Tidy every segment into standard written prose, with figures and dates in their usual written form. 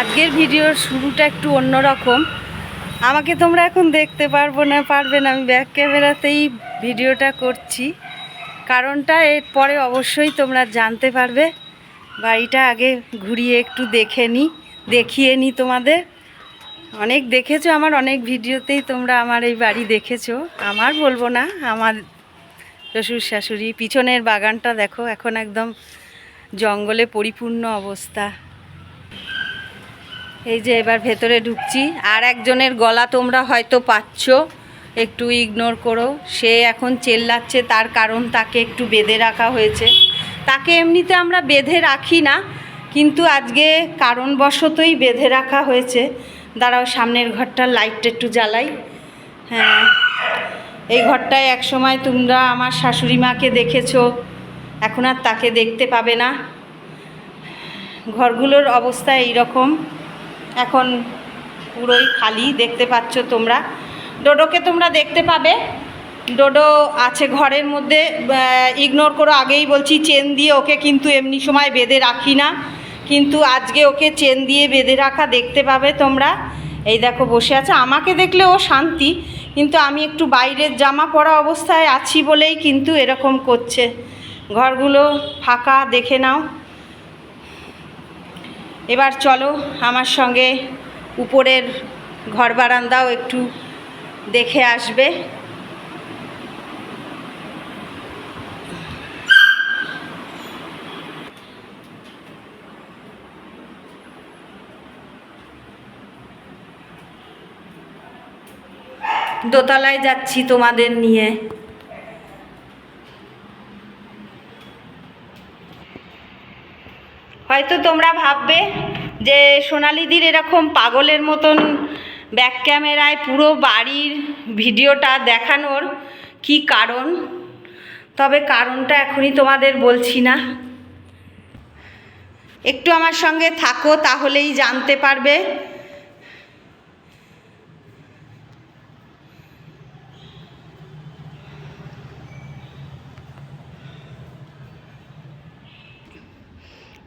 আজকের ভিডিওর শুরুটা একটু অন্যরকম। আমাকে তোমরা এখন দেখতে পারবে না, আমি ব্যাক ক্যামেরাতেই ভিডিওটা করছি। কারণটা এর পরে অবশ্যই তোমরা জানতে পারবে। বাড়িটা আগে ঘুরিয়ে একটু দেখিয়ে নিই তোমাদের। অনেক দেখেছো, আমার অনেক ভিডিওতেই তোমরা আমার এই বাড়ি দেখেছো। আমার বলবো না, আমার শ্বশুর শাশুড়ি। পিছনের বাগানটা দেখো, এখন একদম জঙ্গলে পরিপূর্ণ অবস্থা। এই যে এবার ভেতরে ঢুকছি। আর একজনের গলা তোমরা হয়তো পাচ্ছ, একটু ইগনোর করো। সে এখন চেল্লাচ্ছে, তার কারণ তাকে একটু বেঁধে রাখা হয়েছে। তাকে এমনিতে আমরা বেঁধে রাখি না, কিন্তু আজকে কারণবশতই বেঁধে রাখা হয়েছে। দাঁড়াও, সামনের ঘরটার লাইটটা একটু জ্বালাই। হ্যাঁ, এই ঘরটায় একসময় তোমরা আমার শাশুড়ি মাকে দেখেছো, এখন আর তাকে দেখতে পাবে না। ঘরগুলোর অবস্থা এইরকম, এখন পুরোই খালি দেখতে পাচ্ছ তোমরা। ডোডোকে তোমরা দেখতে পাবে, ডোডো আছে ঘরের মধ্যে। ইগনোর করো, আগেই বলছি চেন দিয়ে ওকে কিন্তু এমনি সময় বেঁধে রাখি না, কিন্তু আজকে ওকে চেন দিয়ে বেঁধে রাখা দেখতে পাবে তোমরা। এই দেখো বসে আছে। আমাকে দেখলে ও শান্তি, কিন্তু আমি একটু বাইরের জামা পরা অবস্থায় আছি বলেই কিন্তু এরকম করছে। ঘরগুলো ফাঁকা, দেখে নাও। এবার চলো আমার সঙ্গে উপরের ঘর বারান্দাও একটু দেখে আসবে। দোতলায় যাচ্ছি তোমাদের নিয়ে। হয়তো তোমরা ভাববে যে সোনালিদির এরকম পাগলের মতন ব্যাক ক্যামেরায় পুরো বাড়ির ভিডিওটা দেখানোর কি কারণ। তবে কারণটা এখনই তোমাদের বলছি না, একটু আমার সঙ্গে থাকো, তাহলেই জানতে পারবে।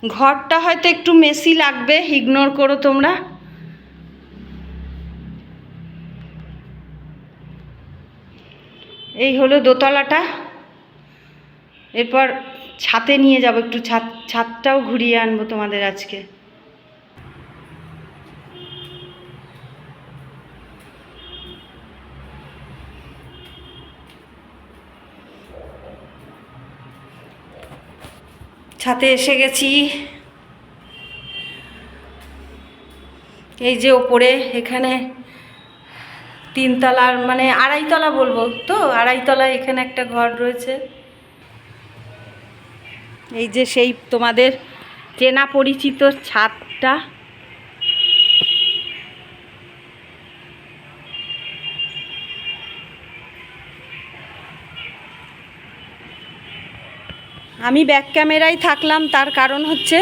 ঘরটা হয়তো একটু মেসি লাগবে, ইগনোর করো তোমরা। এই হলো দোতলাটা। এরপর ছাদে নিয়ে যাব, একটু ছাদটাও ঘুরিয়ে আনবো তোমাদের আজকে। ছাদে এসে গেছি। এই যে ওপরে, এখানে তিনতলার মানে আড়াইতলা বলবো তো, আড়াইতলা এখানে একটা ঘর রয়েছে। এই যে সেই তোমাদের চেনা পরিচিত ছাদটা। আমি ব্যাক ক্যামেরায় থাকলাম, তার কারণ হচ্ছে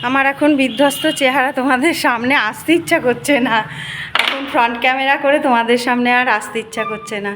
আমার এখন বিধ্বস্ত চেহারা, তোমাদের সামনে আসতে ইচ্ছা করছে না। এখন ফ্রন্ট ক্যামেরা করে তোমাদের সামনে আর আসতে ইচ্ছা করছে না।